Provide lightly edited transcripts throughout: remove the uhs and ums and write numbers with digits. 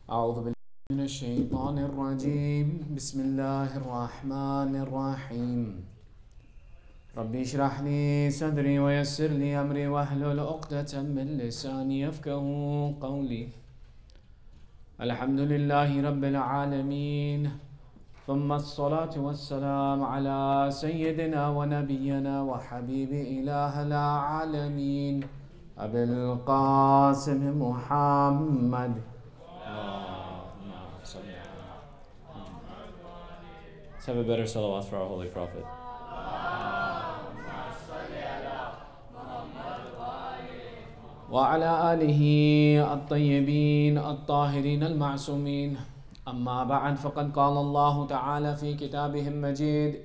أعوذ بالله من الشيطان الرجيم بسم الله الرحمن الرحيم ربي اشرح لي صدري ويسر لي أمري واحلل عقدة من لساني يفقهوا قولي الحمد لله رب العالمين ثم الصلاة والسلام على سيدنا ونبينا وحبيب إله العالمين أبي القاسم محمد. Let's have a better salawat for our Holy Prophet. وعلى آله الطيبين الطاهرين المعصومين. أما بعد فقد قال الله تعالى في كتابه المجيد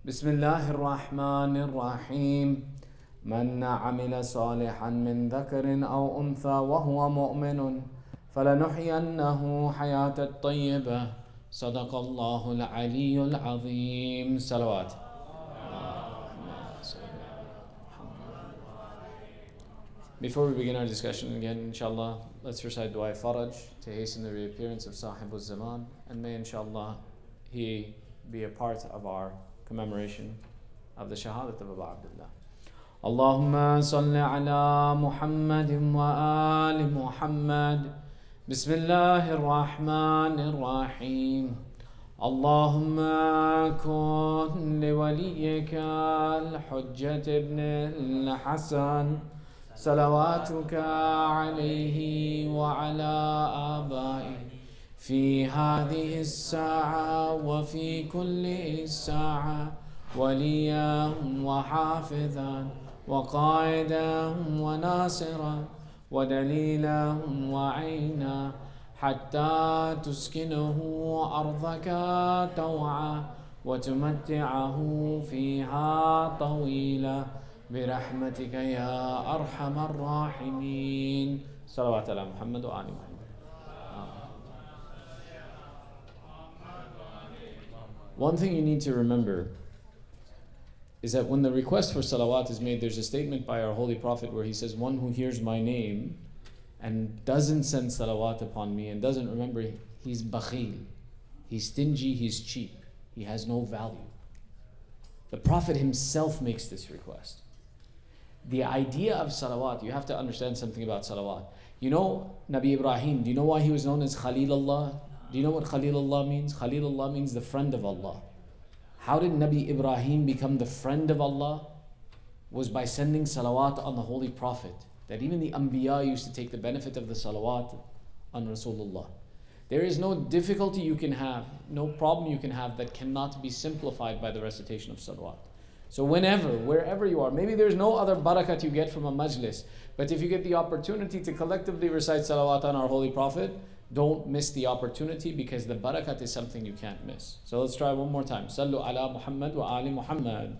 بسم الله الرحمن الرحيم من عمل صالحا من ذكر أو أنثى وهو مؤمن فلنحيينه حياة طيبة صدق الله العلي العظيم. Salawat. Before we begin our discussion again, inshallah, let's recite Dua Faraj to hasten the reappearance of Sahibul Zaman, and may inshallah he be a part of our commemoration of the Shahadat of Abu Abdullah. Allahumma salli ala Muhammadin wa ali Muhammad. Bismillahir Rahmanir Rahim. Allahumma kun li waliyyika al-Hujjat ibn al-Hasan صلواتك عليه وعلى آبائه في هذه الساعة وفي كل ساعة وليا وحافظا وقائدا وناصرا ودليلا وعينا حتى تسكنه أرضك طوعا وتمتعه فيها طويلا برحمتك يا أرحم الراحمين. صلوات على محمد وآل محمد. One thing you need to remember is that when the request for salawat is made, there's a statement by our Holy Prophet where he says, one who hears my name and doesn't send salawat upon me and doesn't remember, he's bakhil, he's stingy, he's cheap, he has no value. The Prophet himself makes this request. The idea of salawat, you have to understand something about salawat. You know Nabi Ibrahim, do you know why he was known as Khalilullah? Do you know what Khalilullah means? Khalilullah means the friend of Allah. How did Nabi Ibrahim become the friend of Allah? Was by sending salawat on the Holy Prophet. That even the Anbiya used to take the benefit of the salawat on Rasulullah. There is no difficulty you can have, no problem you can have that cannot be simplified by the recitation of salawat. So whenever, wherever you are, maybe there's no other barakat you get from a majlis, but if you get the opportunity to collectively recite salawat on our Holy Prophet, don't miss the opportunity because the barakat is something you can't miss. So let's try one more time. Sallu ala Muhammad wa ali Muhammad.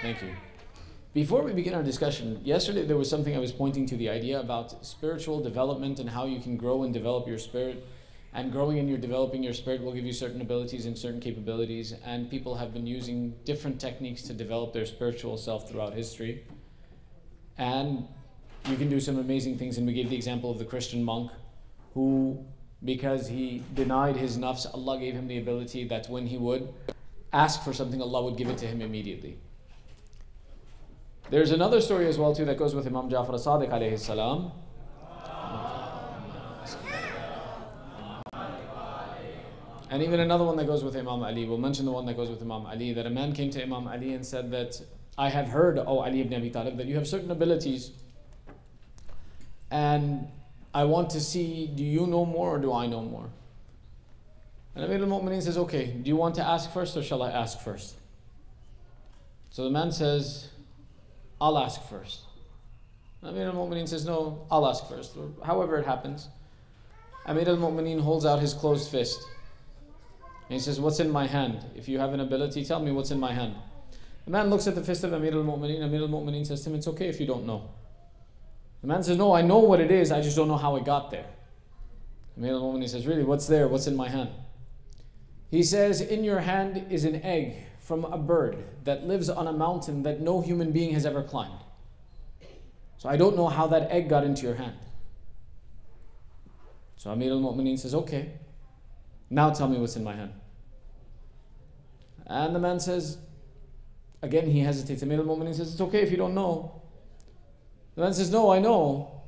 Thank you. Before we begin our discussion, yesterday there was something I was pointing to, the idea about spiritual development and how you can grow and develop your spirit. And growing and you're developing your spirit will give you certain abilities and certain capabilities. And people have been using different techniques to develop their spiritual self throughout history. And you can do some amazing things. And we gave the example of the Christian monk who, because he denied his nafs, Allah gave him the ability that when he would ask for something, Allah would give it to him immediately. There's another story as well too that goes with Imam Ja'far as-Sadiq alayhi salam. And even another one that goes with Imam Ali. We'll mention the one that goes with Imam Ali, that a man came to Imam Ali and said that, I have heard, O Ali ibn Abi Talib, that you have certain abilities and I want to see, do you know more or do I know more? And Amir al-Mu'mineen says, okay, do you want to ask first or shall I ask first? So the man says, I'll ask first. Amir al-Mu'mineen says, no, I'll ask first. Or however it happens. Amir al-Mu'mineen holds out his closed fist. And he says, what's in my hand? If you have an ability, tell me what's in my hand. The man looks at the fist of Amir al-Mu'mineen. Amir al-Mu'mineen says to him, it's okay if you don't know. The man says, no, I know what it is, I just don't know how it got there. Amir al-Mu'mineen says, really, what's there? What's in my hand? He says, in your hand is an egg from a bird that lives on a mountain that no human being has ever climbed. So I don't know how that egg got into your hand. So Amir al-Mu'mineen says, okay, now tell me what's in my hand. And the man says, again he hesitates. Amir al-Mu'mineen says, it's okay if you don't know. The man says, no, I know,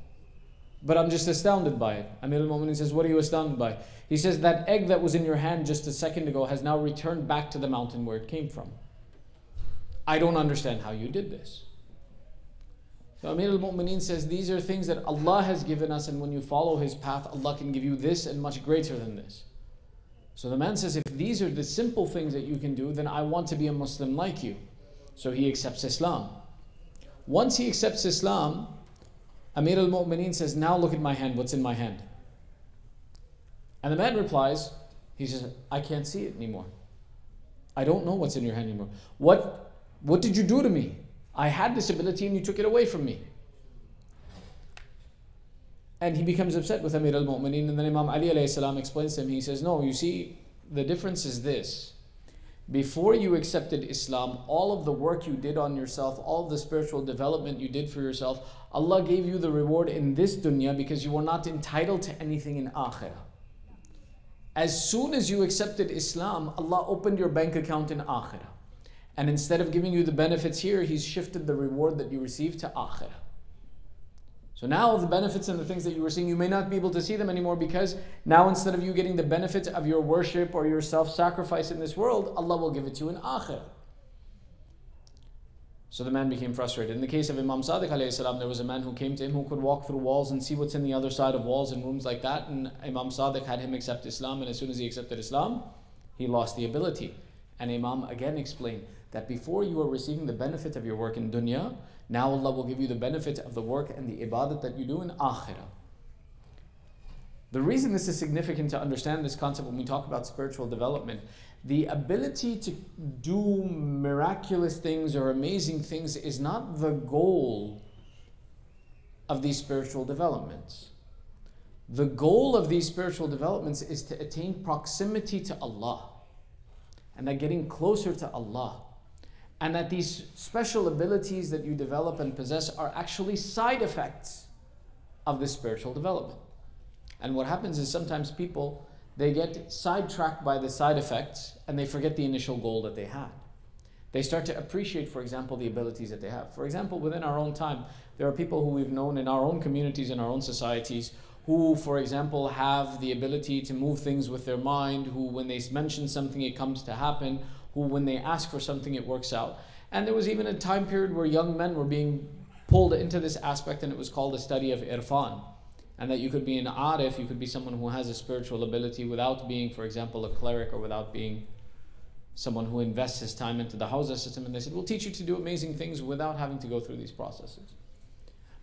but I'm just astounded by it. Amir al-Mu'mineen says, what are you astounded by? He says, that egg that was in your hand just a second ago has now returned back to the mountain where it came from. I don't understand how you did this. So Amir al-Mu'mineen says, these are things that Allah has given us, and when you follow His path, Allah can give you this and much greater than this. So the man says, if these are the simple things that you can do, then I want to be a Muslim like you. So he accepts Islam. Once he accepts Islam, Amir al-Mu'mineen says, now look at my hand, what's in my hand? And the man replies, he says, I can't see it anymore. I don't know what's in your hand anymore. What did you do to me? I had this ability and you took it away from me. And he becomes upset with Amir al-Mu'mineen, and then Imam Ali alayhi salam explains to him, he says, no, you see, the difference is this. Before you accepted Islam, all of the work you did on yourself, all of the spiritual development you did for yourself, Allah gave you the reward in this dunya because you were not entitled to anything in akhirah. As soon as you accepted Islam, Allah opened your bank account in akhirah. And instead of giving you the benefits here, He's shifted the reward that you received to akhirah. So now the benefits and the things that you were seeing, you may not be able to see them anymore, because now instead of you getting the benefits of your worship or your self-sacrifice in this world, Allah will give it to you in akhirah. So the man became frustrated. In the case of Imam Sadiq alayhi salam, there was a man who came to him who could walk through walls and see what's in the other side of walls and rooms like that. And Imam Sadiq had him accept Islam, and as soon as he accepted Islam, he lost the ability. And Imam again explained that before you are receiving the benefit of your work in dunya, now Allah will give you the benefit of the work and the ibadat that you do in akhirah. The reason this is significant to understand this concept when we talk about spiritual development, the ability to do miraculous things or amazing things is not the goal of these spiritual developments. The goal of these spiritual developments is to attain proximity to Allah, and that getting closer to Allah, and that these special abilities that you develop and possess are actually side effects of this spiritual development. And what happens is sometimes people, they get sidetracked by the side effects and they forget the initial goal that they had. They start to appreciate, for example, the abilities that they have. For example, within our own time, there are people who we've known in our own communities, in our own societies, who, for example, have the ability to move things with their mind, who when they mention something, it comes to happen, who when they ask for something, it works out. And there was even a time period where young men were being pulled into this aspect, and it was called the study of irfan. And that you could be an arif, you could be someone who has a spiritual ability without being, for example, a cleric, or without being someone who invests his time into the Hawza system. And they said, we'll teach you to do amazing things without having to go through these processes.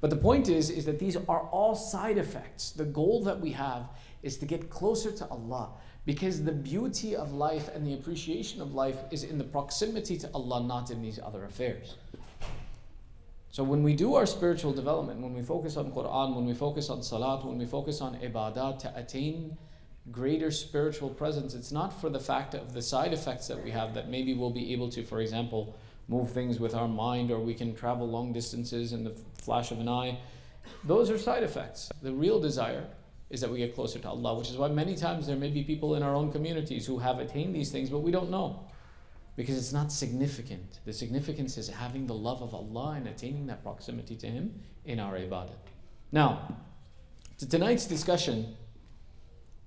But the point is that these are all side effects. The goal that we have is to get closer to Allah, because the beauty of life and the appreciation of life is in the proximity to Allah, not in these other affairs. So when we do our spiritual development, when we focus on Quran, when we focus on Salat, when we focus on Ibadat to attain greater spiritual presence, it's not for the fact of the side effects that we have, that maybe we'll be able to, for example, move things with our mind, or we can travel long distances in the flash of an eye. Those are side effects. The real desire is that we get closer to Allah, which is why many times there may be people in our own communities who have attained these things, but we don't know, because it's not significant. The significance is having the love of Allah and attaining that proximity to Him in our ibadah. Now, to tonight's discussion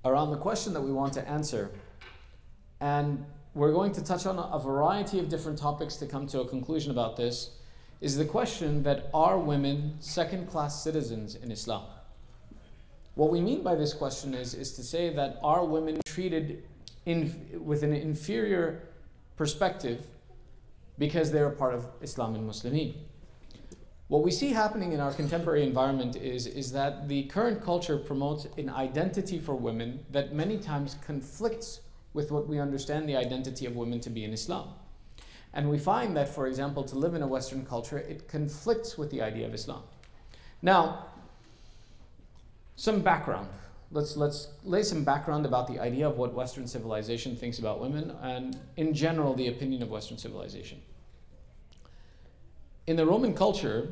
around the question that we want to answer, and we're going to touch on a variety of different topics to come to a conclusion about this, is the question that are women second-class citizens in Islam? What we mean by this question is to say that are women treated with an inferior perspective because they're a part of Islam and Muslimin. What we see happening in our contemporary environment is that the current culture promotes an identity for women that many times conflicts with what we understand the identity of women to be in Islam. And we find that, for example, to live in a Western culture, it conflicts with the idea of Islam. Now, some background. Let's lay some background about the idea of what Western civilization thinks about women, and in general, the opinion of Western civilization. In the Roman culture,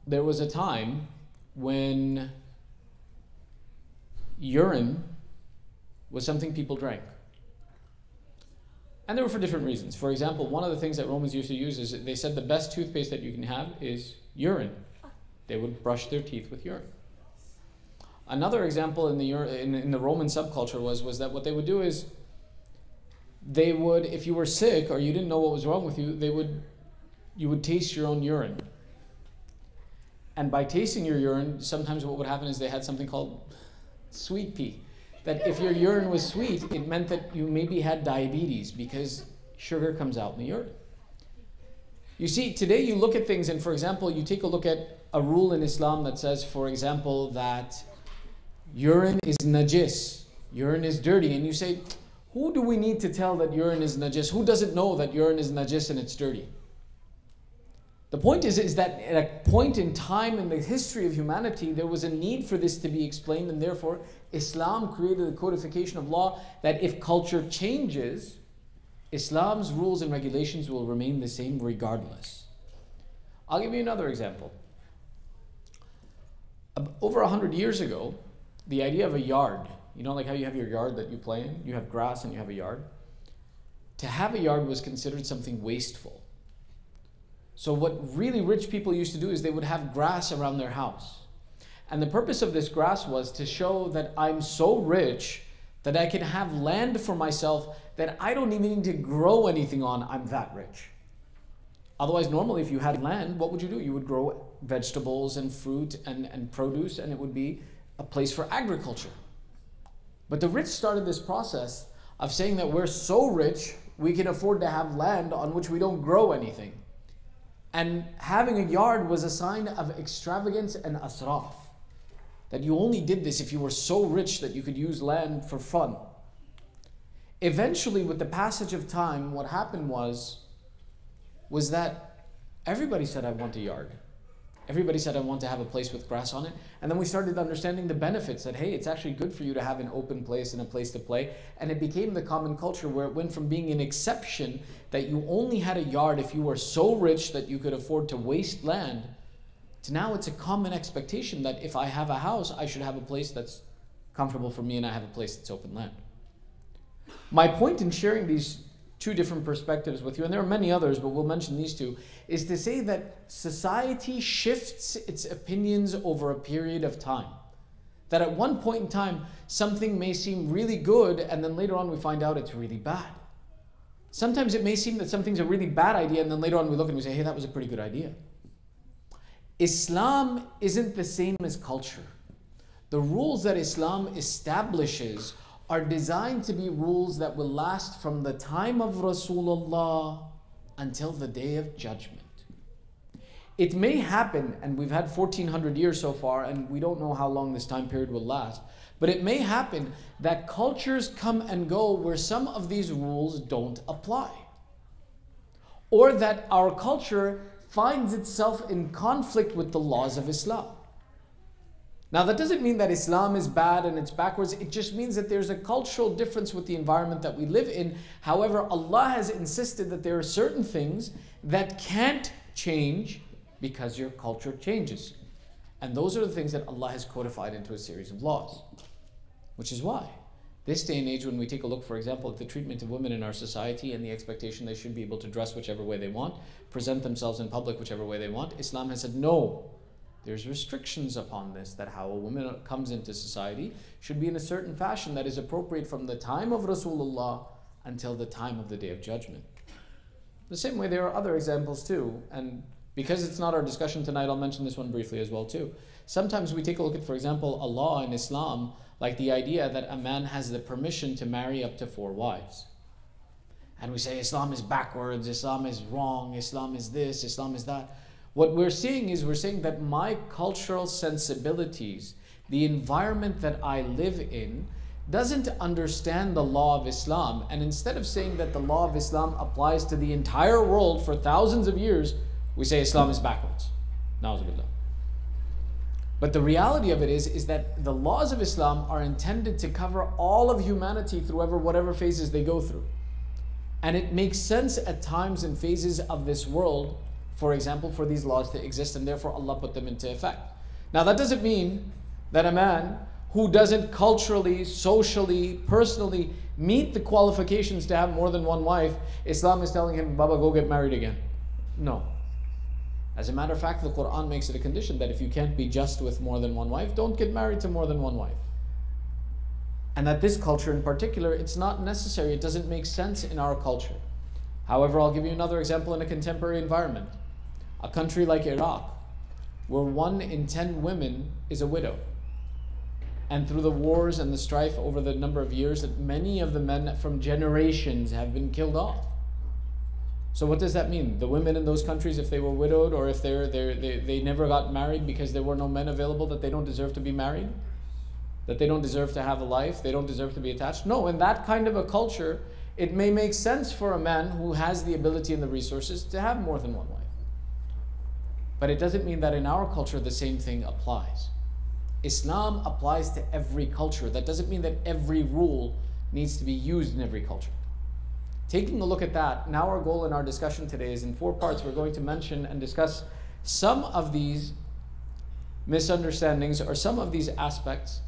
there was a time when urine was something people drank. And they were for different reasons. For example, one of the things that Romans used to use is they said the best toothpaste that you can have is urine. They would brush their teeth with urine. Another example in the Roman subculture was that what they would do is they would, if you were sick or you didn't know what was wrong with you, you would taste your own urine. And by tasting your urine, sometimes what would happen is they had something called sweet pea. That if your urine was sweet, it meant that you maybe had diabetes because sugar comes out in the urine. You see, today you look at things and, for example, you take a look at a rule in Islam that says, for example, that urine is najis, urine is dirty, and you say, who do we need to tell that urine is najis? Who doesn't know that urine is najis and it's dirty? The point is that at a point in time in the history of humanity, there was a need for this to be explained, and therefore Islam created a codification of law that if culture changes, Islam's rules and regulations will remain the same regardless. I'll give you another example. Over 100 years ago, the idea of a yard, you know, like how you have your yard that you play in, you have grass and you have a yard. To have a yard was considered something wasteful. So what really rich people used to do is they would have grass around their house. And the purpose of this grass was to show that I'm so rich that I can have land for myself that I don't even need to grow anything on. I'm that rich. Otherwise, normally if you had land, what would you do? You would grow vegetables and fruit and produce, and it would be a place for agriculture. But the rich started this process of saying that we're so rich, we can afford to have land on which we don't grow anything. And having a yard was a sign of extravagance and asraf. That you only did this if you were so rich that you could use land for fun. Eventually, with the passage of time, what happened was that everybody said, I want a yard. Everybody said, I want to have a place with grass on it. And then we started understanding the benefits that, hey, it's actually good for you to have an open place and a place to play. And it became the common culture where it went from being an exception that you only had a yard if you were so rich that you could afford to waste land, to now it's a common expectation that if I have a house, I should have a place that's comfortable for me and I have a place that's open land. My point in sharing these two different perspectives with you, and there are many others, but we'll mention these two, is to say that society shifts its opinions over a period of time. That at one point in time, something may seem really good, and then later on we find out it's really bad. Sometimes it may seem that something's a really bad idea, and then later on we look and we say, hey, that was a pretty good idea. Islam isn't the same as culture. The rules that Islam establishes are designed to be rules that will last from the time of Rasulullah until the day of judgment. It may happen, and we've had 1400 years so far, and we don't know how long this time period will last, but it may happen that cultures come and go where some of these rules don't apply. Or that our culture finds itself in conflict with the laws of Islam. Now, that doesn't mean that Islam is bad and it's backwards. It just means that there's a cultural difference with the environment that we live in. However, Allah has insisted that there are certain things that can't change because your culture changes. And those are the things that Allah has codified into a series of laws. Which is why, this day and age, when we take a look, for example, at the treatment of women in our society and the expectation they should be able to dress whichever way they want, present themselves in public whichever way they want, Islam has said no. There's restrictions upon this, that how a woman comes into society should be in a certain fashion that is appropriate from the time of Rasulullah until the time of the Day of Judgment. The same way there are other examples too, and because it's not our discussion tonight, I'll mention this one briefly as well too. Sometimes we take a look at, for example, a law in Islam, like the idea that a man has the permission to marry up to 4 wives. And we say Islam is backwards, Islam is wrong, Islam is this, Islam is that. What we're saying is, we're saying that my cultural sensibilities, the environment that I live in, doesn't understand the law of Islam. And instead of saying that the law of Islam applies to the entire world for thousands of years, we say Islam is backwards. Na'uzubillah. But the reality of it is that the laws of Islam are intended to cover all of humanity through whatever phases they go through. And it makes sense at times and phases of this world for example, for these laws to exist, and therefore Allah put them into effect. Now that doesn't mean that a man who doesn't culturally, socially, personally meet the qualifications to have more than one wife, Islam is telling him, Baba, go get married again. No. As a matter of fact, the Quran makes it a condition that if you can't be just with more than one wife, don't get married to more than one wife. And that this culture in particular, it's not necessary, it doesn't make sense in our culture. However, I'll give you another example in a contemporary environment. A country like Iraq, where 1 in 10 women is a widow. And through the wars and the strife over the number of years, that many of the men from generations have been killed off. So what does that mean? The women in those countries, if they were widowed or if they never got married because there were no men available, that they don't deserve to be married? That they don't deserve to have a life? They don't deserve to be attached? No, in that kind of a culture, it may make sense for a man who has the ability and the resources to have more than one wife. But it doesn't mean that in our culture the same thing applies. Islam applies to every culture. That doesn't mean that every rule needs to be used in every culture. Taking a look at that, now our goal in our discussion today is in 4 parts. We're going to mention and discuss some of these misunderstandings or some of these aspects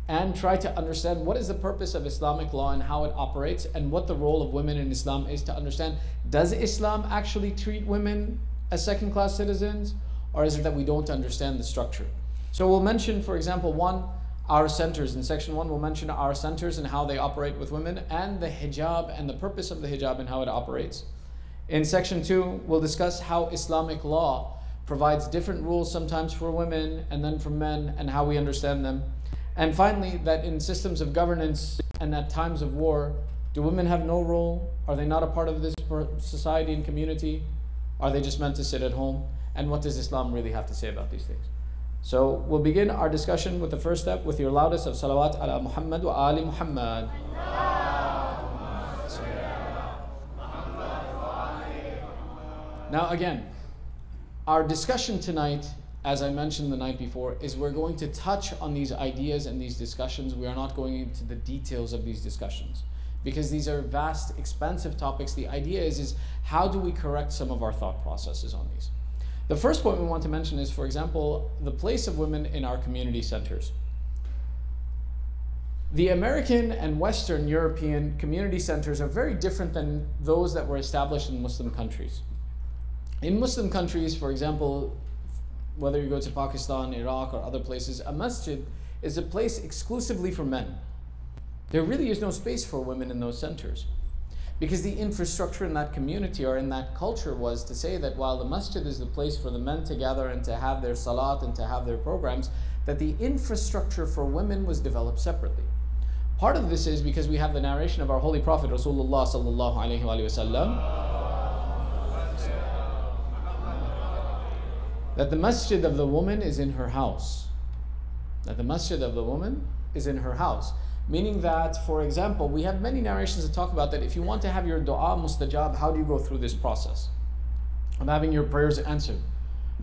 and try to understand what is the purpose of Islamic law and how it operates and what the role of women in Islam is, to understand, does Islam actually treat women as second-class citizens, or is it that we don't understand the structure? So we'll mention, for example, 1, our centers. In section 1, we'll mention our centers and how they operate with women, and the hijab and the purpose of the hijab and how it operates. In section 2, we'll discuss how Islamic law provides different rules sometimes for women and then for men, and how we understand them. And finally, that in systems of governance and at times of war, do women have no role? Are they not a part of this society and community? Are they just meant to sit at home? And what does Islam really have to say about these things? So we'll begin our discussion with the first step with your loudest of salawat ala Muhammad wa ali Muhammad. Now again, our discussion tonight, as I mentioned the night before, is we're going to touch on these ideas and these discussions. We are not going into the details of these discussions because these are vast, expansive topics. The idea is how do we correct some of our thought processes on these? The first point we want to mention is, for example, the place of women in our community centers. The American and Western European community centers are very different than those that were established in Muslim countries. In Muslim countries, for example, whether you go to Pakistan, Iraq, or other places, a masjid is a place exclusively for men. There really is no space for women in those centers. Because the infrastructure in that community or in that culture was to say that while the masjid is the place for the men to gather and to have their salat and to have their programs, that the infrastructure for women was developed separately. Part of this is because we have the narration of our Holy Prophet Rasulullah sallallahu alaihi wasallam that the masjid of the woman is in her house. That the masjid of the woman is in her house. Meaning that, for example, we have many narrations that talk about that if you want to have your dua mustajab, how do you go through this process of having your prayers answered?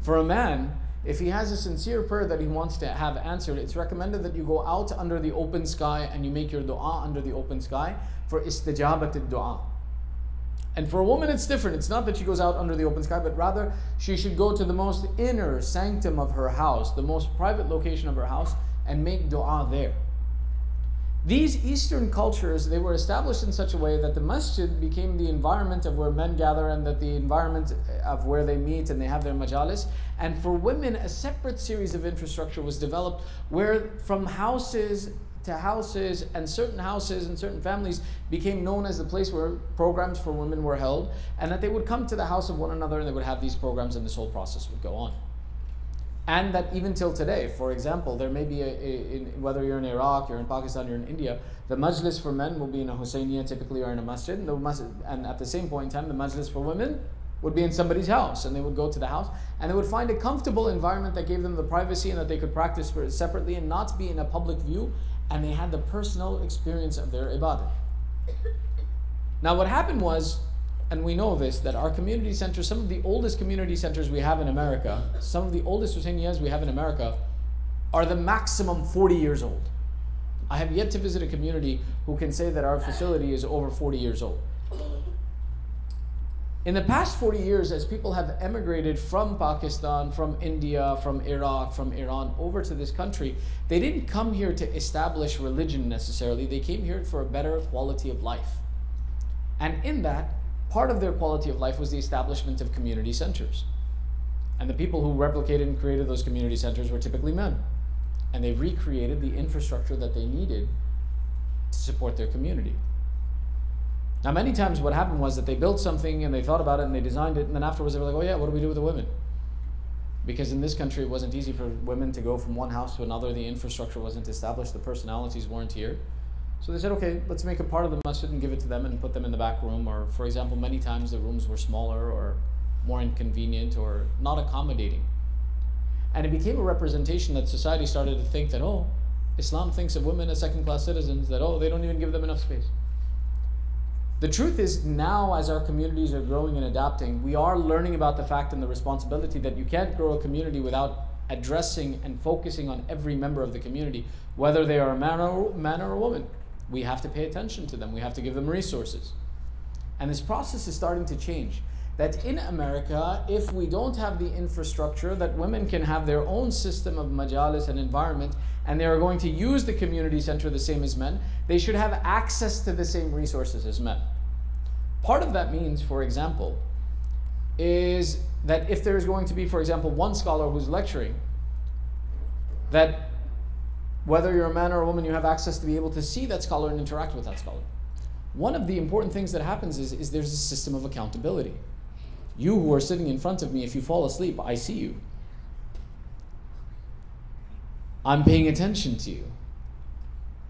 For a man, if he has a sincere prayer that he wants to have answered, it's recommended that you go out under the open sky and you make your dua under the open sky for istijabat al-dua. And for a woman, it's different. It's not that she goes out under the open sky, but rather she should go to the most inner sanctum of her house, the most private location of her house, and make dua there. These Eastern cultures, they were established in such a way that the masjid became the environment of where men gather and that the environment of where they meet and they have their majalis. And for women, a separate series of infrastructure was developed where from houses to houses and certain families became known as the place where programs for women were held, and that they would come to the house of one another and they would have these programs and this whole process would go on. And that even till today, for example, there may be, whether you're in Iraq, you're in Pakistan, you're in India, the majlis for men will be in a Husayniyah typically or in a masjid, and at the same point in time, the majlis for women would be in somebody's house, and they would go to the house, and they would find a comfortable environment that gave them the privacy and that they could practice separately and not be in a public view, and they had the personal experience of their ibadah. Now what happened was, and we know this, that our community centers, some of the oldest community centers we have in America, some of the oldest Husayniyas we have in America, are the maximum 40 years old. I have yet to visit a community who can say that our facility is over 40 years old. In the past 40 years, as people have emigrated from Pakistan, from India, from Iraq, from Iran over to this country, they didn't come here to establish religion necessarily. They came here for a better quality of life. And in that, part of their quality of life was the establishment of community centers. And the people who replicated and created those community centers were typically men. And they recreated the infrastructure that they needed to support their community. Now, many times what happened was that they built something and they thought about it and they designed it, and then afterwards they were like, oh yeah, what do we do with the women? Because in this country it wasn't easy for women to go from one house to another, the infrastructure wasn't established, the personalities weren't here. So they said, okay, let's make a part of the masjid and give it to them and put them in the back room, or for example, many times the rooms were smaller or more inconvenient or not accommodating. And it became a representation that society started to think that, oh, Islam thinks of women as second-class citizens, that, oh, they don't even give them enough space. The truth is, now as our communities are growing and adapting, we are learning about the fact and the responsibility that you can't grow a community without addressing and focusing on every member of the community, whether they are a man or a woman. We have to pay attention to them. We have to give them resources. And this process is starting to change. That in America, if we don't have the infrastructure, that women can have their own system of majalis and environment, and they are going to use the community center the same as men, they should have access to the same resources as men. Part of that means, for example, is that if there's going to be, for example, one scholar who's lecturing, that whether you're a man or a woman, you have access to be able to see that scholar and interact with that scholar. One of the important things that happens is there's a system of accountability. You who are sitting in front of me, if you fall asleep, I see you. I'm paying attention to you.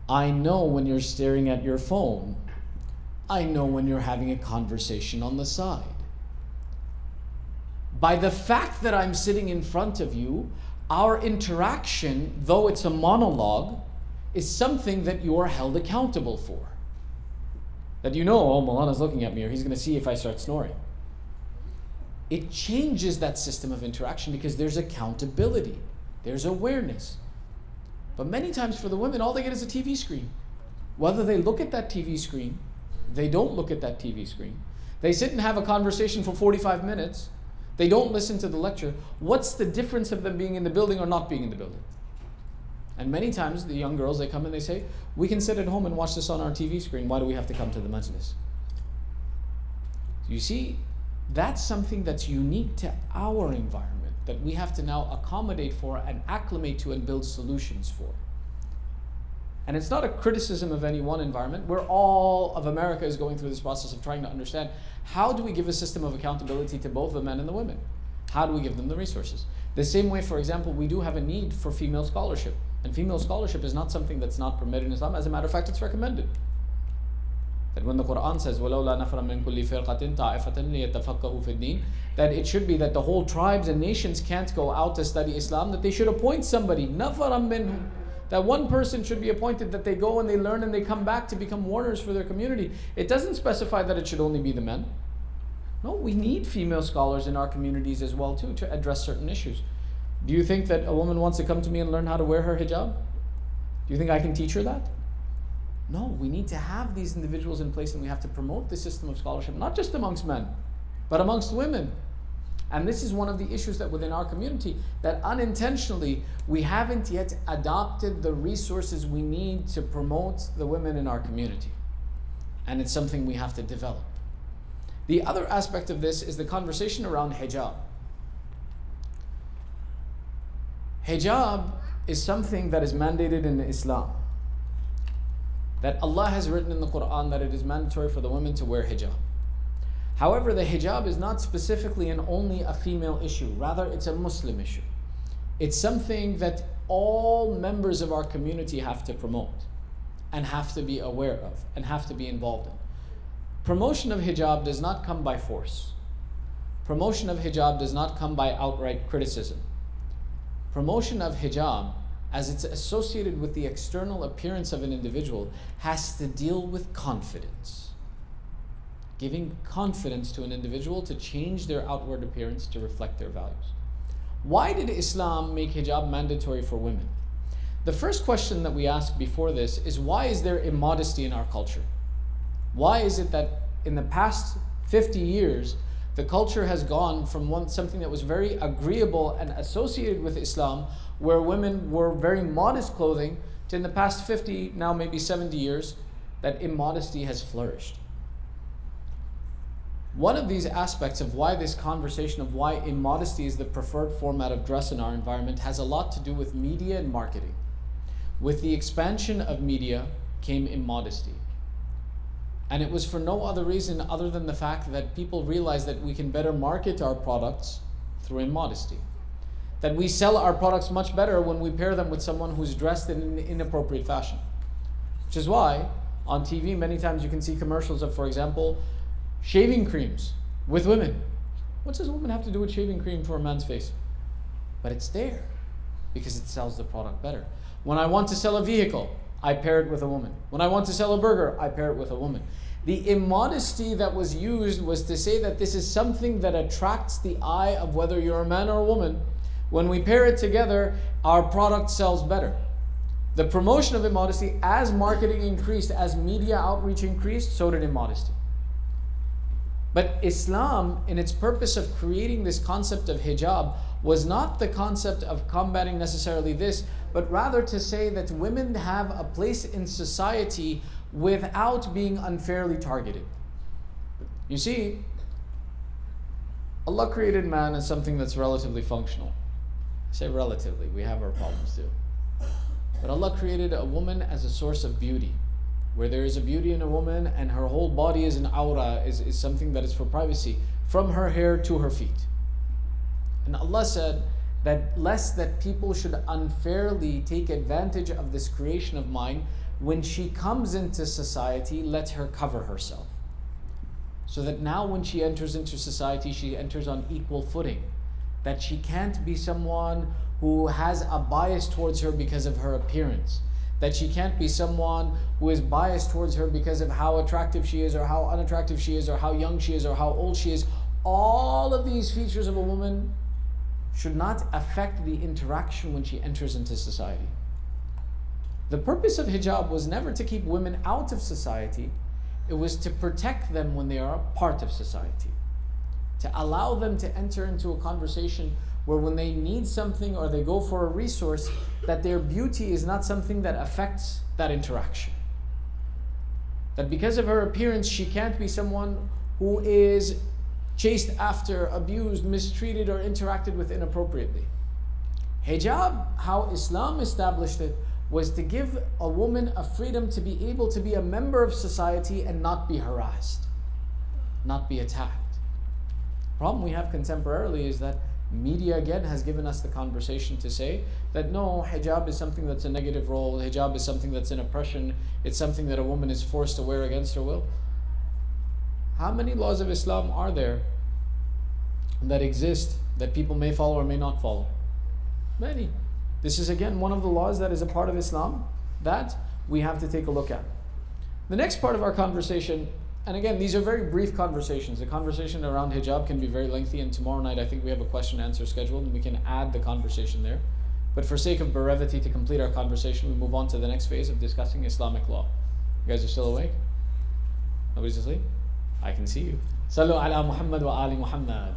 I know when you're staring at your phone. I know when you're having a conversation on the side. By the fact that I'm sitting in front of you, our interaction, though it's a monologue, is something that you are held accountable for. That you know, oh, Maulana's looking at me, or he's going to see if I start snoring. It changes that system of interaction because there's accountability, there's awareness. But many times for the women, all they get is a TV screen. Whether they look at that TV screen, they don't look at that TV screen. They sit and have a conversation for 45 minutes. They don't listen to the lecture. What's the difference of them being in the building or not being in the building? And many times the young girls, they come and they say, we can sit at home and watch this on our TV screen. Why do we have to come to the majlis? You see, that's something that's unique to our environment that we have to now accommodate for and acclimate to and build solutions for. And it's not a criticism of any one environment. We're all of America is going through this process of trying to understand, how do we give a system of accountability to both the men and the women? How do we give them the resources? The same way, for example, we do have a need for female scholarship. And female scholarship is not something that's not permitted in Islam. As a matter of fact, it's recommended. That when the Quran says, وَلَوْلَا نَفْرًا مِنْ كُلِّ فِرْقَةٍ طَائِفَةً لِيَتَفَقَّهُوا فِي الدِّينِ, that it should be that the whole tribes and nations can't go out to study Islam, that they should appoint somebody, نَفَرًا مِنْهُمْ, that one person should be appointed, that they go and they learn and they come back to become warners for their community. It doesn't specify that it should only be the men. No, we need female scholars in our communities as well too to address certain issues. Do you think that a woman wants to come to me and learn how to wear her hijab? Do you think I can teach her that? No, we need to have these individuals in place, and we have to promote the system of scholarship, not just amongst men, but amongst women. And this is one of the issues that within our community, that unintentionally, we haven't yet adopted the resources we need to promote the women in our community. And it's something we have to develop. The other aspect of this is the conversation around hijab. Hijab is something that is mandated in Islam. That Allah has written in the Quran that it is mandatory for the women to wear hijab. However, the hijab is not specifically and only a female issue. Rather, it's a Muslim issue. It's something that all members of our community have to promote and have to be aware of and have to be involved in. Promotion of hijab does not come by force. Promotion of hijab does not come by outright criticism. Promotion of hijab, as it's associated with the external appearance of an individual, has to deal with confidence. Giving confidence to an individual to change their outward appearance to reflect their values. Why did Islam make hijab mandatory for women? The first question that we ask before this is, why is there immodesty in our culture? Why is it that in the past 50 years, The culture has gone from something that was very agreeable and associated with Islam, where women were very modest clothing, to in the past 50, now maybe 70 years, that immodesty has flourished. One of these aspects of why this conversation of why immodesty is the preferred format of dress in our environment has a lot to do with media and marketing. With the expansion of media came immodesty. And it was for no other reason other than the fact that people realized that we can better market our products through immodesty. That we sell our products much better when we pair them with someone who's dressed in an inappropriate fashion. Which is why on TV many times you can see commercials of, for example, shaving creams with women. What does a woman have to do with shaving cream for a man's face? But it's there because it sells the product better. When I want to sell a vehicle, I pair it with a woman. When I want to sell a burger, I pair it with a woman. The immodesty that was used was to say that this is something that attracts the eye of whether you're a man or a woman. When we pair it together, our product sells better. The promotion of immodesty, as marketing increased, as media outreach increased, so did immodesty. But Islam, in its purpose of creating this concept of hijab, was not the concept of combating necessarily this, but rather to say that women have a place in society without being unfairly targeted. You see, Allah created man as something that's relatively functional. I say relatively, we have our problems too. But Allah created a woman as a source of beauty. Where there is a beauty in a woman and her whole body is an aura, is something that is for privacy, from her hair to her feet. And Allah said that lest that people should unfairly take advantage of this creation of mine, when she comes into society, let her cover herself. So that now when she enters into society, she enters on equal footing. That she can't be someone who has a bias towards her because of her appearance. That she can't be someone who is biased towards her because of how attractive she is or how unattractive she is or how young she is or how old she is. All of these features of a woman should not affect the interaction when she enters into society. The purpose of hijab was never to keep women out of society. It was to protect them when they are a part of society. To allow them to enter into a conversation where when they need something or they go for a resource, that their beauty is not something that affects that interaction. That because of her appearance, she can't be someone who is chased after, abused, mistreated, or interacted with inappropriately. Hijab, how Islam established it, was to give a woman a freedom to be able to be a member of society and not be harassed, not be attacked. The problem we have contemporarily is that media again has given us the conversation to say that no, hijab is something that's a negative role, hijab is something that's an oppression, it's something that a woman is forced to wear against her will. How many laws of Islam are there that exist that people may follow or may not follow? Many. This is again one of the laws that is a part of Islam that we have to take a look at. The next part of our conversation, and again, these are very brief conversations. The conversation around hijab can be very lengthy, and tomorrow night I think we have a question and answer scheduled and we can add the conversation there. But for sake of brevity, to complete our conversation, we move on to the next phase of discussing Islamic law. You guys are still awake? Nobody's asleep? I can see you. Sallu ala Muhammad wa ali Muhammad.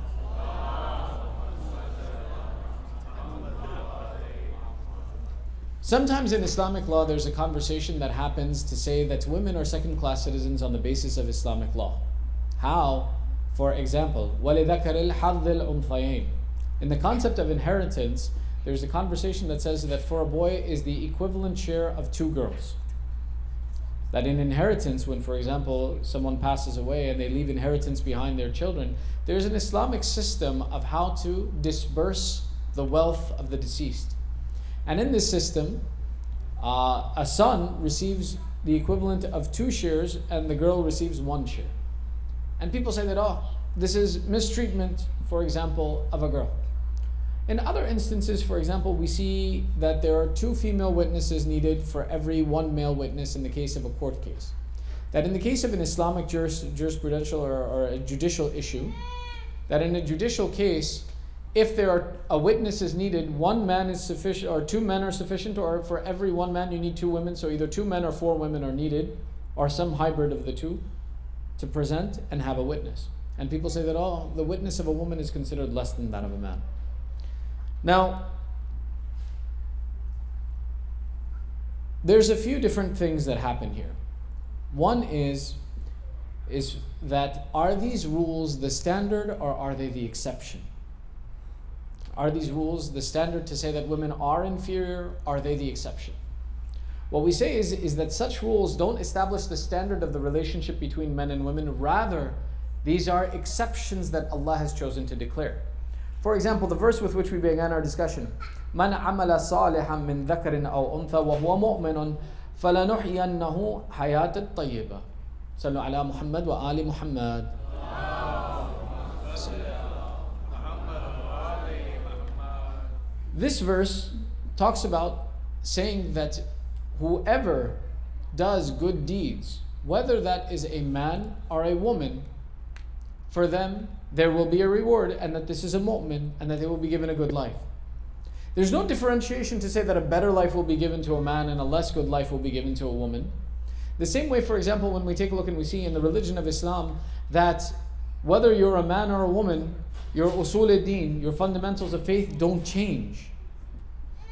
Sometimes in Islamic law there's a conversation that happens to say that women are second-class citizens on the basis of Islamic law. How? For example, وَلِذَكَرِ الْحَظِّ الْأُنْثَيَيْنِ. In the concept of inheritance, there's a conversation that says that for a boy is the equivalent share of two girls. That in inheritance, when for example someone passes away and they leave inheritance behind their children, there's an Islamic system of how to disperse the wealth of the deceased. And in this system, a son receives the equivalent of 2 shares and the girl receives 1 share. And people say that, oh, this is mistreatment, for example, of a girl. In other instances, for example, we see that there are 2 female witnesses needed for every 1 male witness in the case of a court case. That in the case of an Islamic jurisprudential or a judicial issue, that in a judicial case, if there are a witness is needed, 1 man is sufficient, or 2 men are sufficient, or for every 1 man you need 2 women, so either 2 men or 4 women are needed, or some hybrid of the two, to present and have a witness. And people say that, oh, the witness of a woman is considered less than that of a man. Now, there's a few different things that happen here. One is that, are these rules the standard or are they the exception? Are these rules the standard to say that women are inferior? Are they the exception? What we say is that such rules don't establish the standard of the relationship between men and women. Rather, these are exceptions that Allah has chosen to declare. For example, the verse with which we began our discussion, مَنْ عَمَلَ صَالِحًا مِنْ ذَكَرٍ أَوْ أُنْثَى وَهُوَ مُؤْمِنٌ فَلَنُحْيِيَنَّهُ حَيَاةً طَيِّبَةً. صلوا على محمد وآل محمد. This verse talks about saying that whoever does good deeds, whether that is a man or a woman, for them there will be a reward, and that this is a mu'min, and that they will be given a good life. There's no differentiation to say that a better life will be given to a man and a less good life will be given to a woman. The same way, for example, when we take a look and we see in the religion of Islam that whether you're a man or a woman, your usul ad-din, your fundamentals of faith don't change.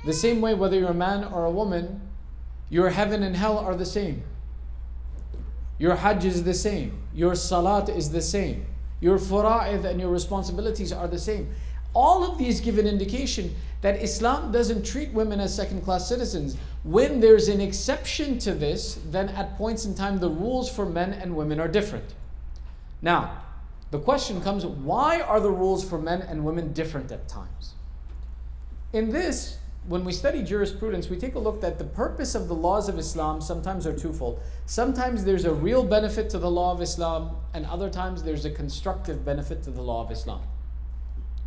The same way, whether you're a man or a woman, your heaven and hell are the same. Your hajj is the same. Your salat is the same. Your fara'id and your responsibilities are the same. All of these give an indication that Islam doesn't treat women as second-class citizens. When there's an exception to this, then at points in time the rules for men and women are different. Now, the question comes, why are the rules for men and women different at times? In this, when we study jurisprudence, we take a look that the purpose of the laws of Islam sometimes are twofold. Sometimes there's a real benefit to the law of Islam, and other times there's a constructive benefit to the law of Islam.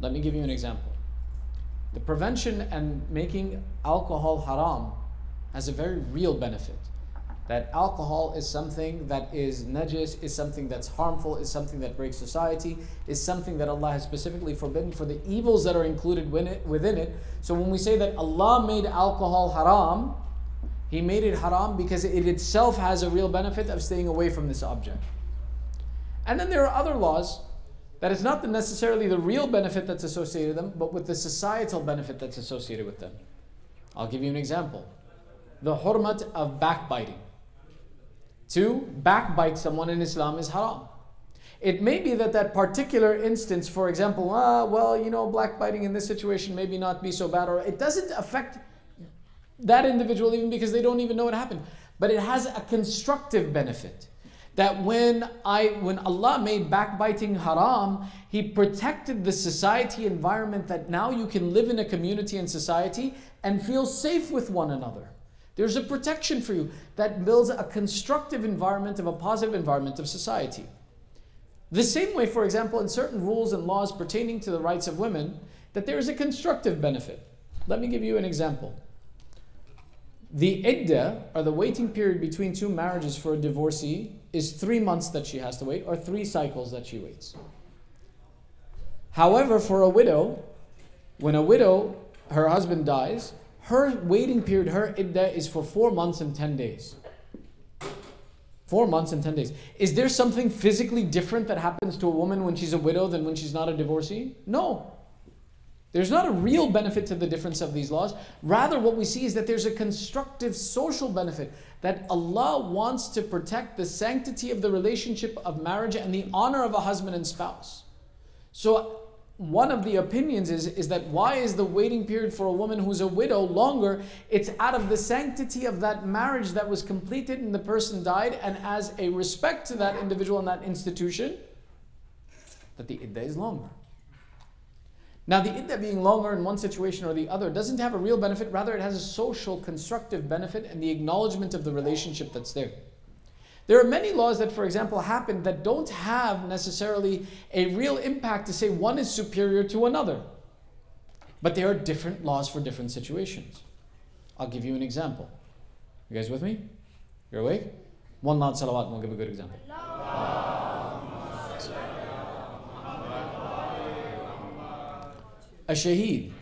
Let me give you an example. The prevention and making alcohol haram has a very real benefit. That alcohol is something that is najis, is something that's harmful, is something that breaks society, is something that Allah has specifically forbidden for the evils that are included within it. So when we say that Allah made alcohol haram, He made it haram because it itself has a real benefit of staying away from this object. And then there are other laws that is not necessarily the real benefit that's associated with them, but with the societal benefit that's associated with them. I'll give you an example. The hurmat of backbiting. To backbite someone in Islam is haram. It may be that that particular instance, for example, backbiting in this situation maybe not be so bad, or it doesn't affect that individual even because they don't even know what happened. But it has a constructive benefit. That when Allah made backbiting haram, He protected the society environment, that now you can live in a community and society and feel safe with one another. There's a protection for you that builds a constructive environment, of a positive environment of society. The same way, for example, in certain rules and laws pertaining to the rights of women, that there is a constructive benefit. Let me give you an example. The iddah, or the waiting period between two marriages for a divorcee, is 3 months that she has to wait, or 3 cycles that she waits. However, for a widow, when a widow, her husband dies, her waiting period, her iddah, is for 4 months and 10 days. 4 months and 10 days. Is there something physically different that happens to a woman when she's a widow than when she's not a divorcee? No. There's not a real benefit to the difference of these laws. Rather, what we see is that there's a constructive social benefit, that Allah wants to protect the sanctity of the relationship of marriage and the honor of a husband and spouse. So one of the opinions is that why is the waiting period for a woman who's a widow longer? It's out of the sanctity of that marriage that was completed and the person died, and as a respect to that individual and that institution, that the iddah is longer. Now, the iddah being longer in one situation or the other doesn't have a real benefit. Rather, it has a social, constructive benefit and the acknowledgement of the relationship that's there. There are many laws that, for example, happen that don't have necessarily a real impact to say one is superior to another. But there are different laws for different situations. I'll give you an example. You guys with me? You're awake? One loud salawat and we'll give a good example. A shaheed.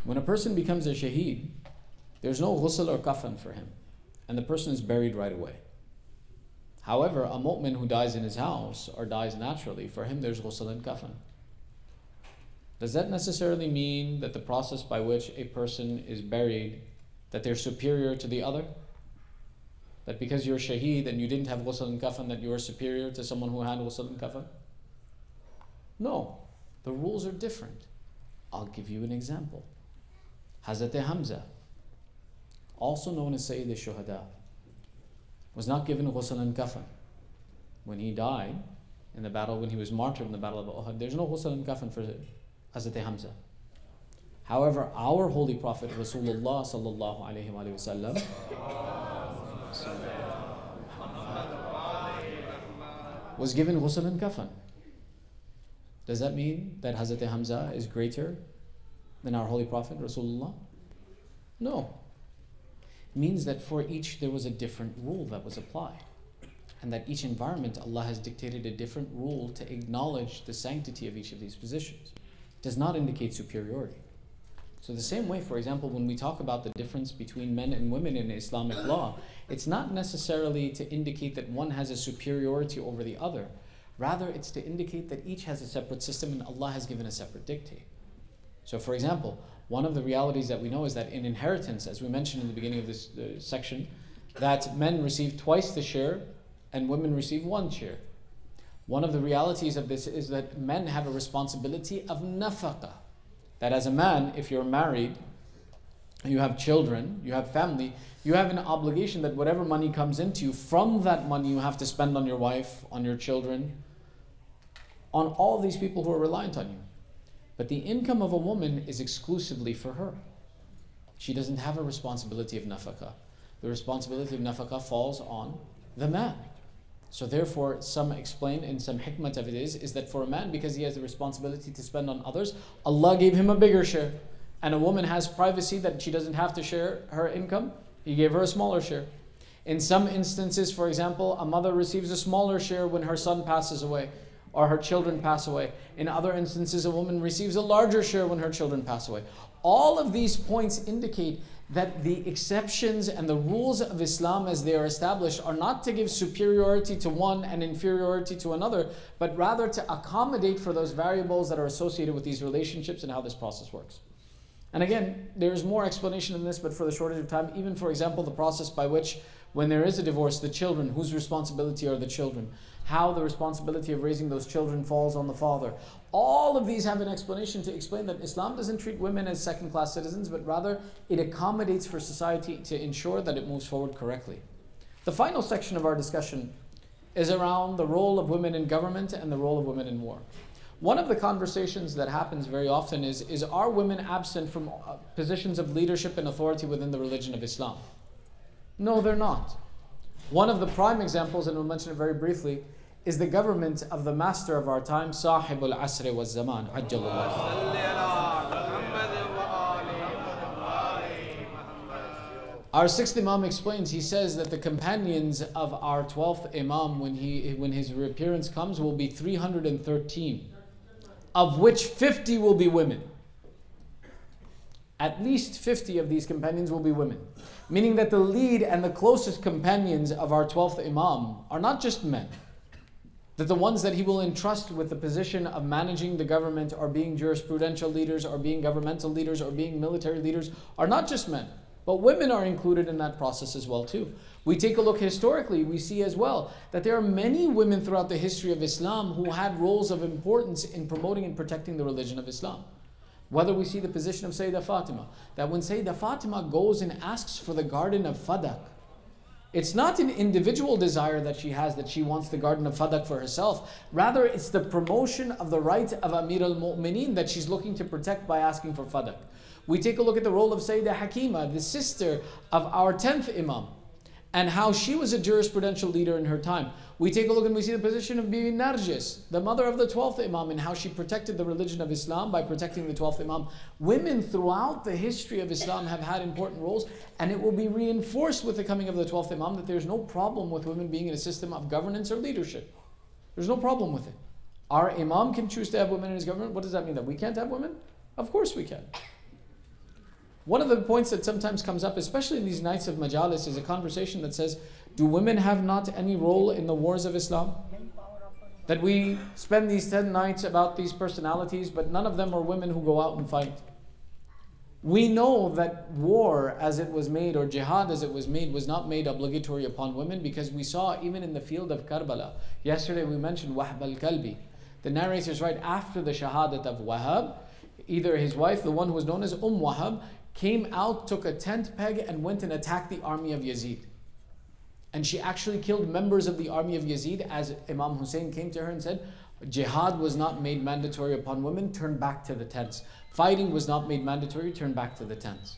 When a person becomes a shaheed, there's no ghusl or kafan for him. And the person is buried right away. However, a mu'min who dies in his house or dies naturally, for him there's ghusl and kafan. Does that necessarily mean that the process by which a person is buried, that they're superior to the other? That because you're shaheed and you didn't have ghusl and kafan, that you are superior to someone who had ghusl and kafan? No, the rules are different. I'll give you an example. Hazrat Hamza, also known as Sayyid al-Shuhada, was not given ghusl and kafan. When he died in the battle, when he was martyred in the battle of Uhud, there's no ghusl and kafan for Hazrat Hamza. However, our Holy Prophet Rasulullah sallallahu alayhi wa sallam was given ghusl and kafan. Does that mean that Hazrat Hamza is greater than our Holy Prophet Rasulullah? No. It means that for each there was a different rule that was applied. And that each environment, Allah has dictated a different rule to acknowledge the sanctity of each of these positions. It does not indicate superiority. So the same way, for example, when we talk about the difference between men and women in Islamic law, it's not necessarily to indicate that one has a superiority over the other. Rather, it's to indicate that each has a separate system and Allah has given a separate dictate. So for example, one of the realities that we know is that in inheritance, as we mentioned in the beginning of this section, that men receive twice the share and women receive one share. One of the realities of this is that men have a responsibility of nafaqah. That as a man, if you're married, you have children, you have family, you have an obligation that whatever money comes into you, from that money you have to spend on your wife, on your children, on all these people who are reliant on you. But the income of a woman is exclusively for her. She doesn't have a responsibility of nafaqah. The responsibility of nafaqah falls on the man. So therefore, some explain, and some hikmah of it is that for a man, because he has the responsibility to spend on others, Allah gave him a bigger share. And a woman has privacy that she doesn't have to share her income. He gave her a smaller share. In some instances, for example, a mother receives a smaller share when her son passes away or her children pass away. In other instances, a woman receives a larger share when her children pass away. All of these points indicate that the exceptions and the rules of Islam as they are established are not to give superiority to one and inferiority to another, but rather to accommodate for those variables that are associated with these relationships and how this process works. And again, there's more explanation in this, but for the shortage of time, even for example, the process by which when there is a divorce, the children, whose responsibility are the children? How the responsibility of raising those children falls on the father. All of these have an explanation to explain that Islam doesn't treat women as second-class citizens, but rather it accommodates for society to ensure that it moves forward correctly. The final section of our discussion is around the role of women in government and the role of women in war. One of the conversations that happens very often is are women absent from positions of leadership and authority within the religion of Islam? No, they're not. One of the prime examples, and we'll mention it very briefly, is the government of the master of our time, Sahib al-Asr wa Zaman, Ajjalallah. Our sixth Imam explains, he says that the companions of our 12th Imam, when his reappearance comes, will be 313, of which 50 will be women. At least 50 of these companions will be women. Meaning that the lead and the closest companions of our 12th Imam are not just men. That the ones that he will entrust with the position of managing the government or being jurisprudential leaders or being governmental leaders or being military leaders are not just men. But women are included in that process as well too. We take a look historically, we see as well that there are many women throughout the history of Islam who had roles of importance in promoting and protecting the religion of Islam. Whether we see the position of Sayyidah Fatima, that when Sayyidah Fatima goes and asks for the garden of Fadak, it's not an individual desire that she has, that she wants the garden of Fadak for herself. Rather, it's the promotion of the right of Amir al-Mu'mineen that she's looking to protect by asking for Fadak. We take a look at the role of Sayyidah Hakima, the sister of our 10th Imam, and how she was a jurisprudential leader in her time. We take a look and we see the position of Bibi Narjis, the mother of the 12th Imam, and how she protected the religion of Islam by protecting the 12th Imam. Women throughout the history of Islam have had important roles, and it will be reinforced with the coming of the 12th Imam that there's no problem with women being in a system of governance or leadership. There's no problem with it. Our Imam can choose to have women in his government. What does that mean? That we can't have women? Of course we can. One of the points that sometimes comes up, especially in these nights of majalis, is a conversation that says, do women have not any role in the wars of Islam? That we spend these 10 nights about these personalities, but none of them are women who go out and fight. We know that war as it was made, or jihad as it was made, was not made obligatory upon women, because we saw even in the field of Karbala. Yesterday we mentioned Wahb al-Kalbi. The narrators right after the shahadat of Wahab, either his wife, the one who was known as Wahab, came out, took a tent peg and went and attacked the army of Yazid. And she actually killed members of the army of Yazid, as Imam Hussein came to her and said, jihad was not made mandatory upon women, turn back to the tents. Fighting was not made mandatory, turn back to the tents.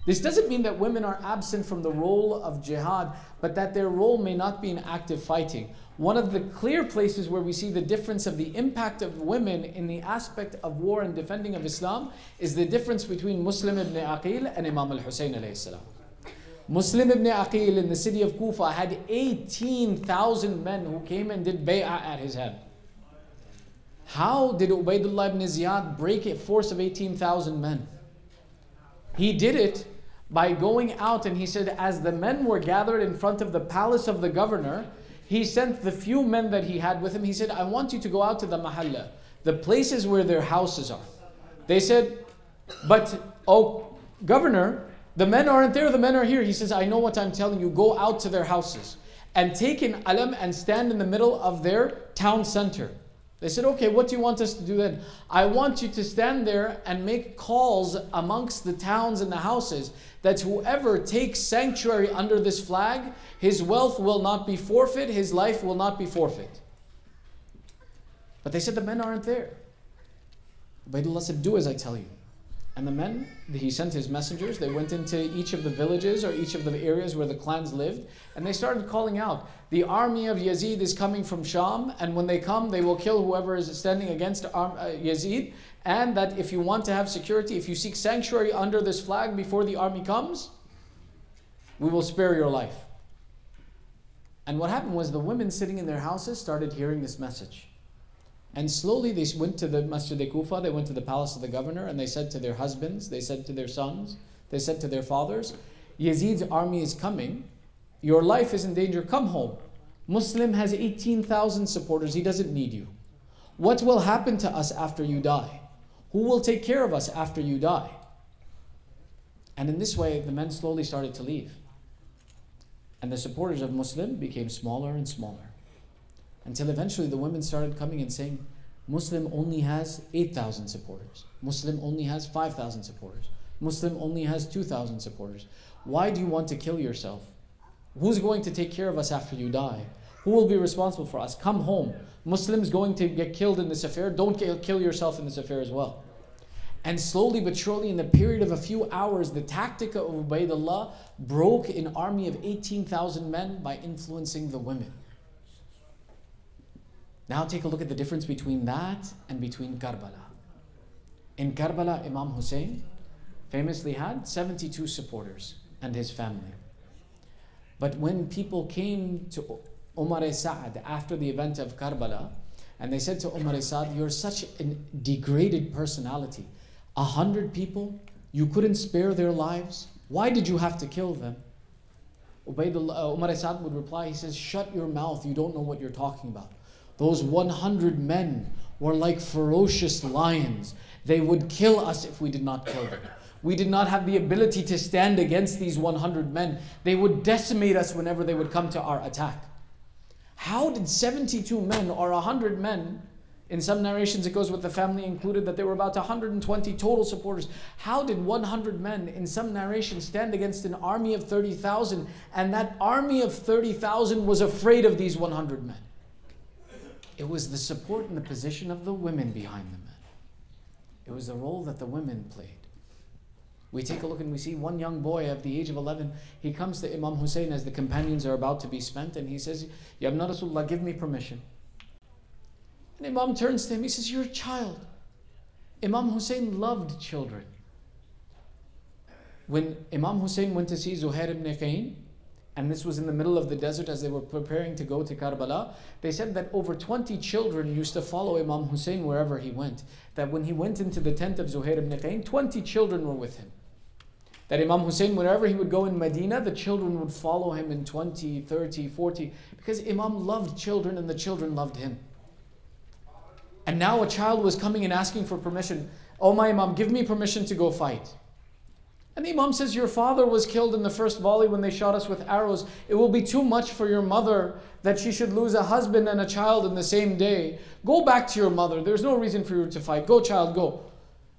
This doesn't mean that women are absent from the role of jihad, but that their role may not be in active fighting. One of the clear places where we see the difference of the impact of women in the aspect of war and defending of Islam is the difference between Muslim ibn Aqil and Imam al-Hussein alayhi salam. Muslim ibn Aqil in the city of Kufa had 18,000 men who came and did bay'ah at his head. How did Ubaidullah ibn Ziyad break a force of 18,000 men? He did it by going out, and he said, as the men were gathered in front of the palace of the governor, he sent the few men that he had with him. He said, I want you to go out to the mahalla, the places where their houses are. They said, but, oh, governor, the men aren't there, the men are here. He says, I know what I'm telling you. Go out to their houses and take an alam and stand in the middle of their town center. They said, okay, what do you want us to do then? I want you to stand there and make calls amongst the towns and the houses that whoever takes sanctuary under this flag, his wealth will not be forfeit, his life will not be forfeit. But they said the men aren't there. Ubaidullah said, do as I tell you. And the men, he sent his messengers, they went into each of the villages or each of the areas where the clans lived, and they started calling out, the army of Yazid is coming from Sham, and when they come, they will kill whoever is standing against Yazid, and that if you want to have security, if you seek sanctuary under this flag before the army comes, we will spare your life. And what happened was the women sitting in their houses started hearing this message. And slowly they went to the Masjid Kufa, they went to the palace of the governor, and they said to their husbands, they said to their sons, they said to their fathers, Yazid's army is coming, your life is in danger, come home. Muslim has 18,000 supporters, he doesn't need you. What will happen to us after you die? Who will take care of us after you die? And in this way, the men slowly started to leave. And the supporters of Muslim became smaller and smaller. Until eventually the women started coming and saying, Muslim only has 8,000 supporters. Muslim only has 5,000 supporters. Muslim only has 2,000 supporters. Why do you want to kill yourself? Who's going to take care of us after you die? Who will be responsible for us? Come home. Muslims going to get killed in this affair. Don't kill yourself in this affair as well. And slowly but surely, in the period of a few hours, the tactic of Ubaidullah broke an army of 18,000 men by influencing the women. Now take a look at the difference between that and between Karbala. In Karbala, Imam Hussein famously had 72 supporters and his family. But when people came to Umar Sa'ad after the event of Karbala, and they said to Umar Sa'ad, you're such a degraded personality. 100 people, you couldn't spare their lives? Why did you have to kill them? Umar Sa'ad would reply, he says, shut your mouth, you don't know what you're talking about. Those 100 men were like ferocious lions. They would kill us if we did not kill them. We did not have the ability to stand against these 100 men. They would decimate us whenever they would come to our attack. How did 72 men or 100 men, in some narrations it goes with the family included that there were about 120 total supporters. How did 100 men in some narrations stand against an army of 30,000, and that army of 30,000 was afraid of these 100 men? It was the support and the position of the women behind the men. It was the role that the women played. We take a look and we see one young boy of the age of 11, he comes to Imam Hussein as the companions are about to be spent, and he says, Ya Ibn Rasulullah, give me permission. And Imam turns to him, he says, you're a child. Imam Hussein loved children. When Imam Hussein went to see Zuhair ibn Qayn, and this was in the middle of the desert as they were preparing to go to Karbala, they said that over 20 children used to follow Imam Hussein wherever he went. That when he went into the tent of Zuhair ibn Qayn, 20 children were with him. that Imam Hussein, wherever he would go in Medina, the children would follow him in 20, 30, 40, because Imam loved children and the children loved him. And now a child was coming and asking for permission. Oh my Imam, give me permission to go fight. And the Imam says, your father was killed in the first volley when they shot us with arrows. It will be too much for your mother that she should lose a husband and a child in the same day. Go back to your mother. There's no reason for you to fight. Go, child, go.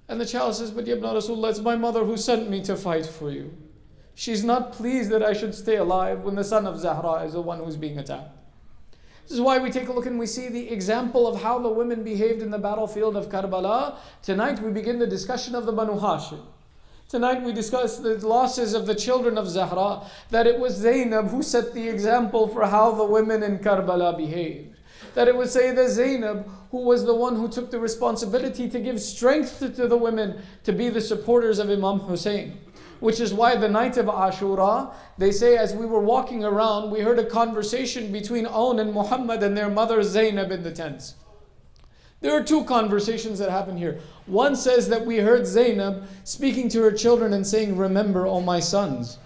And the child says, but Ibn Rasulullah, it's my mother who sent me to fight for you. She's not pleased that I should stay alive when the son of Zahra is the one who's being attacked. This is why we take a look and we see the example of how the women behaved in the battlefield of Karbala. Tonight we begin the discussion of the Banu Hashim. Tonight we discuss the losses of the children of Zahra, that it was Zainab who set the example for how the women in Karbala behaved. That it was Sayyidah Zainab who was the one who took the responsibility to give strength to the women to be the supporters of Imam Hussein. Which is why the night of Ashura, they say as we were walking around, we heard a conversation between Awn and Muhammad and their mother Zainab in the tents. There are two conversations that happen here. One says that we heard Zainab speaking to her children and saying, remember, O my sons,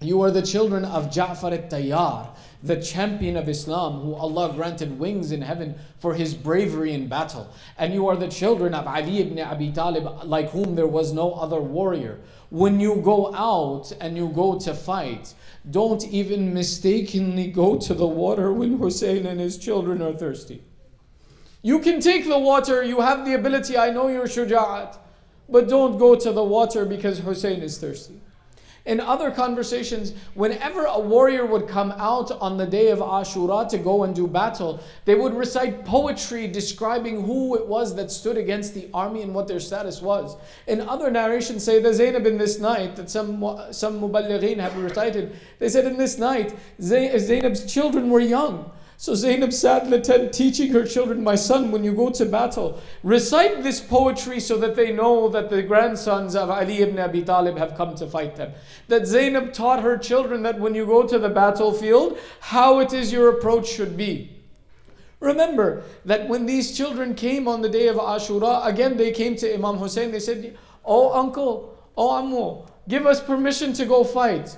you are the children of Ja'far al-Tayyar, the champion of Islam, who Allah granted wings in heaven for his bravery in battle. And you are the children of Ali ibn Abi Talib, like whom there was no other warrior. When you go out and you go to fight, don't even mistakenly go to the water when Hussein and his children are thirsty. You can take the water, you have the ability, I know you're shuja'at, but don't go to the water because Hussein is thirsty. In other conversations, whenever a warrior would come out on the day of Ashura to go and do battle, they would recite poetry describing who it was that stood against the army and what their status was. In other narrations say that Zainab in this night, that some muballighin have recited, they said in this night, Zainab's children were young. So Zainab sat in the tent teaching her children, my son, when you go to battle, recite this poetry so that they know that the grandsons of Ali ibn Abi Talib have come to fight them. That Zainab taught her children that when you go to the battlefield, how it is your approach should be. Remember that when these children came on the day of Ashura, again they came to Imam Hussein, they said, oh uncle, oh ammu, give us permission to go fight.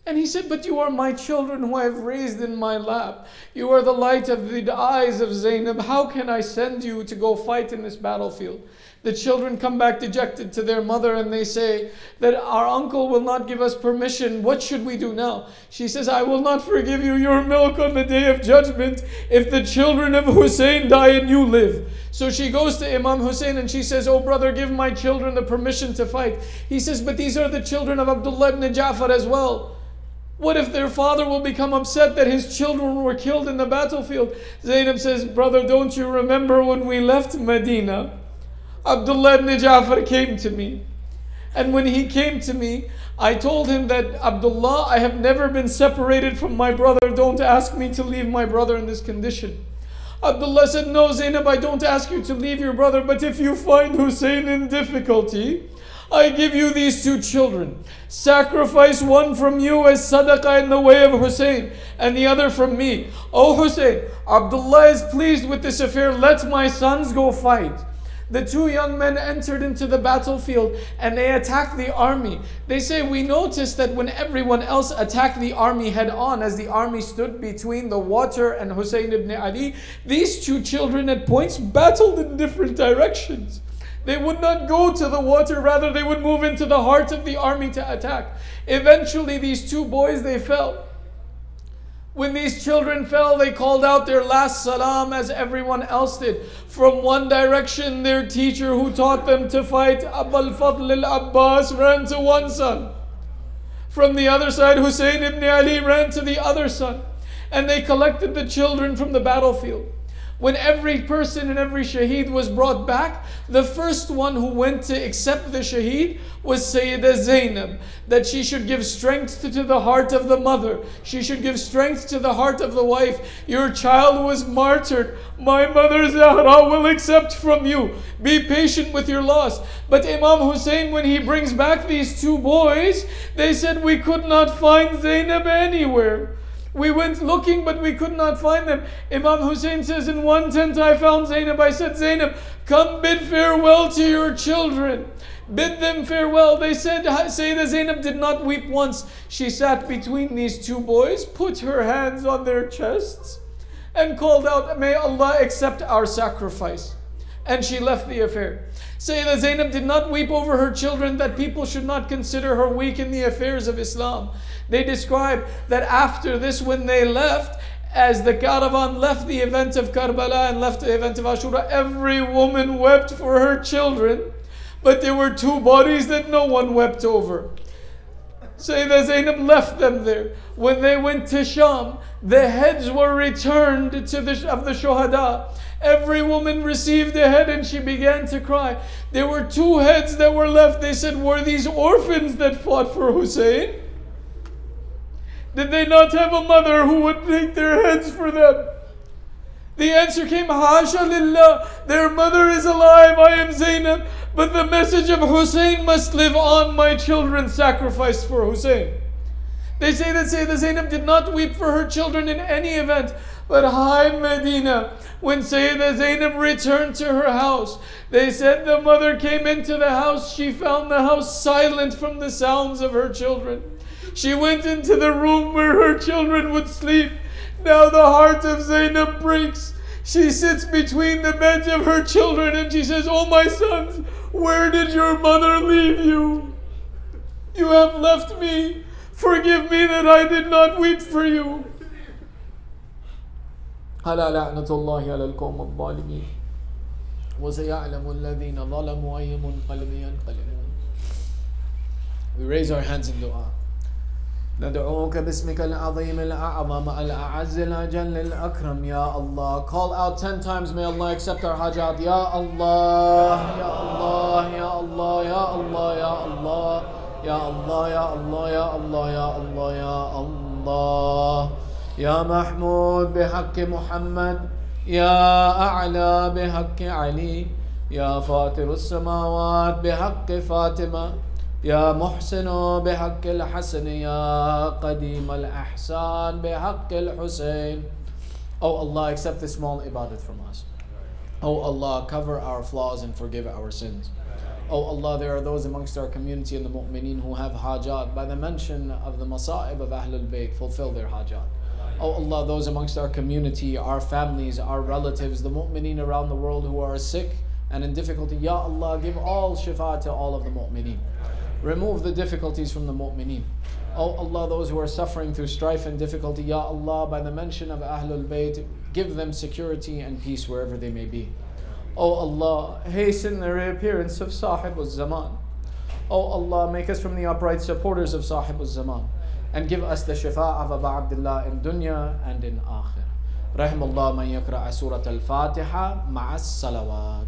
And he said, but you are my children who I have raised in my lap. You are the light of the eyes of Zainab. How can I send you to go fight in this battlefield? The children come back dejected to their mother and they say that our uncle will not give us permission. What should we do now? She says, I will not forgive you your milk on the day of judgment if the children of Hussein die and you live. So she goes to Imam Hussein and she says, oh brother, give my children the permission to fight. He says, but these are the children of Abdullah ibn Ja'far as well. What if their father will become upset that his children were killed in the battlefield? Zainab says, brother, don't you remember when we left Medina? Abdullah ibn Ja'far came to me. And when he came to me, I told him that, Abdullah, I have never been separated from my brother. Don't ask me to leave my brother in this condition. Abdullah said, no, Zainab, I don't ask you to leave your brother, but if you find Hussein in difficulty, I give you these two children. Sacrifice one from you as sadaqah in the way of Hussein, and the other from me. O Hussein, Abdullah is pleased with this affair. Let my sons go fight. The two young men entered into the battlefield and they attacked the army. They say, we noticed that when everyone else attacked the army head on, as the army stood between the water and Hussein ibn Ali, these two children at points battled in different directions. They would not go to the water, rather they would move into the heart of the army to attack. Eventually these two boys, they fell. When these children fell, they called out their last salam as everyone else did. From one direction, their teacher who taught them to fight, Abul Fadl al-Abbas, ran to one son. From the other side, Hussein ibn Ali ran to the other son. And they collected the children from the battlefield. When every person and every shaheed was brought back, the first one who went to accept the shaheed was Sayyidah Zainab, that she should give strength to the heart of the mother. She should give strength to the heart of the wife. Your child was martyred. My mother Zahra will accept from you. Be patient with your loss. But Imam Hussein, when he brings back these two boys, they said, we could not find Zainab anywhere. We went looking, but we could not find them. Imam Hussein says, in one tent I found Zainab. I said, Zainab, come bid farewell to your children. Bid them farewell. They said, Sayyidah Zainab did not weep once. She sat between these two boys, put her hands on their chests, and called out, may Allah accept our sacrifice. And she left the affair. Sayyidah Zainab did not weep over her children, that people should not consider her weak in the affairs of Islam. They describe that after this, when they left, as the caravan left the event of Karbala and left the event of Ashura, every woman wept for her children, but there were two bodies that no one wept over. Sayyidah Zainab left them there. When they went to Sham, the heads were returned of the shuhada. Every woman received a head and she began to cry. There were two heads that were left. They said, were these orphans that fought for Hussein? Did they not have a mother who would take their heads for them? The answer came, Hasha lillah, their mother is alive, I am Zainab, but the message of Hussein must live on, my children sacrificed for Hussein. They say that Sayyidah Zainab did not weep for her children in any event, but high Medina, when Sayyidah Zainab returned to her house, they said the mother came into the house, she found the house silent from the sounds of her children. She went into the room where her children would sleep. Now the heart of Zainab breaks. She sits between the beds of her children and she says, oh my sons, where did your mother leave you? You have left me. Forgive me that I did not weep for you. ألا لعنة الله على القوم الظالمين وسيعلم الذين ظلموا أي منقلب ينقلبون. We raise our hands in dua. ندعوك باسمك العظيم الأعظم الأعز الأجل الأكرم يا Allah. Call out 10 times, may Allah accept our hajat. Ya Allah, Ya Allah, Ya Allah, Ya Allah, Ya Allah, Ya Allah, Ya Allah, Ya Allah, Ya Allah, Ya Allah. يا محمود بحق محمد، يا أعلى بحق علي، يا فاطر السماوات بحق فاطمة، يا محسن بحق الحسن، يا قديم الأحسان بحق الحسين. Oh Allah, accept this small ibadat from us. Oh Allah, cover our flaws and forgive our sins. Oh Allah, there are those amongst our community and the mu'mineen who have hajat. By the mention of the masa'ib of Ahlul Bayt, fulfill their hajat. Oh Allah, those amongst our community, our families, our relatives, the mu'mineen around the world who are sick and in difficulty, Ya Allah, give all shifa to all of the mu'mineen. Remove the difficulties from the mu'mineen. Oh Allah, those who are suffering through strife and difficulty, Ya Allah, by the mention of Ahlul Bayt, give them security and peace wherever they may be. Oh Allah, hasten the reappearance of Sahib al-Zaman. Oh Allah, make us from the upright supporters of Sahib al-Zaman. And give us the shifa of Abu Abdullah in dunya and in akhir. رحم الله من يقرأ سورة الفاتحة مع الصلوات.